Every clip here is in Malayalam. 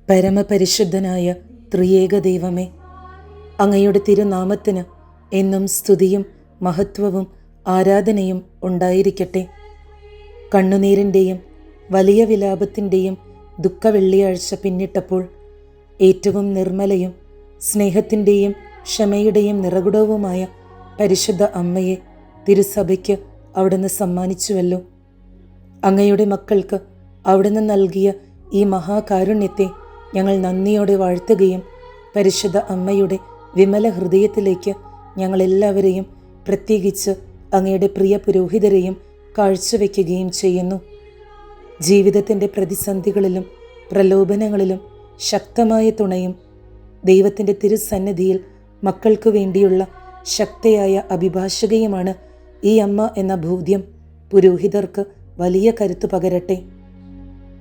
പരമപരിശുദ്ധനായ ത്രിയേക ദൈവമേ, അങ്ങയുടെ തിരുനാമത്തിന് എന്നും സ്തുതിയും മഹത്വവും ആരാധനയും ഉണ്ടായിരിക്കട്ടെ. കണ്ണുനീരിൻ്റെയും വലിയ വിലാപത്തിൻ്റെയും ദുഃഖവെള്ളിയാഴ്ച പിന്നിട്ടപ്പോൾ ഏറ്റവും നിർമ്മലയും സ്നേഹത്തിൻ്റെയും ക്ഷമയുടെയും നിറകുടവുമായ പരിശുദ്ധ അമ്മയെ തിരുസഭയ്ക്ക് അവിടുന്ന് സമ്മാനിച്ചുവല്ലോ. അങ്ങയുടെ മക്കൾക്ക് അവിടുന്ന് നൽകിയ ഈ മഹാകാരുണ്യത്തെ ഞങ്ങൾ നന്ദിയോടെ വാഴ്ത്തുകയും പരിശുദ്ധ അമ്മയുടെ വിമല ഹൃദയത്തിലേക്ക് ഞങ്ങളെല്ലാവരെയും, പ്രത്യേകിച്ച് അങ്ങയുടെ പ്രിയ പുരോഹിതരെയും കാഴ്ചവെക്കുകയും ചെയ്യുന്നു. ജീവിതത്തിൻ്റെ പ്രതിസന്ധികളിലും പ്രലോഭനങ്ങളിലും ശക്തമായ തുണയും ദൈവത്തിൻ്റെ തിരുസന്നിധിയിൽ മക്കൾക്കു വേണ്ടിയുള്ള ശക്തിയായ അഭിഭാഷകയുമാണ് ഈ അമ്മ എന്ന ബോധ്യം പുരോഹിതർക്ക് വലിയ കരുത്തു പകരട്ടെ.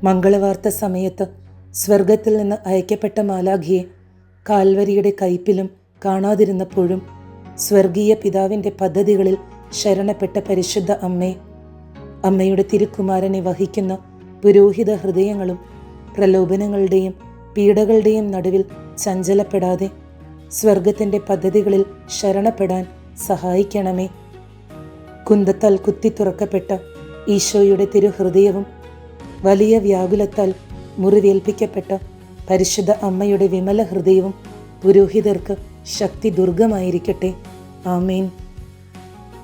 മംഗളവാർത്ത സമയത്ത് സ്വർഗത്തിൽ നിന്ന് അയക്കപ്പെട്ട മാലാഖിയെ കാൽവരിയുടെ കയ്പിലും കാണാതിരുന്നപ്പോഴും സ്വർഗീയ പിതാവിൻ്റെ പദ്ധതികളിൽ ശരണപ്പെട്ട പരിശുദ്ധ അമ്മയുടെ തിരുക്കുമാരനെ വഹിക്കുന്ന പുരോഹിത ഹൃദയങ്ങളും പ്രലോഭനങ്ങളുടെയും പീഡകളുടെയും നടുവിൽ ചഞ്ചലപ്പെടാതെ സ്വർഗത്തിൻ്റെ പദ്ധതികളിൽ ശരണപ്പെടാൻ സഹായിക്കണമേ. കുന്തത്താൽ കുത്തി തുറക്കപ്പെട്ട ഈശോയുടെ തിരുഹൃദയവും വലിയ വ്യാകുലത്താൽ മുറിവേൽപ്പിക്കപ്പെട്ട പരിശുദ്ധ അമ്മയുടെ വിമല ഹൃദയവും പുരോഹിതർക്ക് ശക്തി ദുർഗമായിരിക്കട്ടെ. ആമേൻ.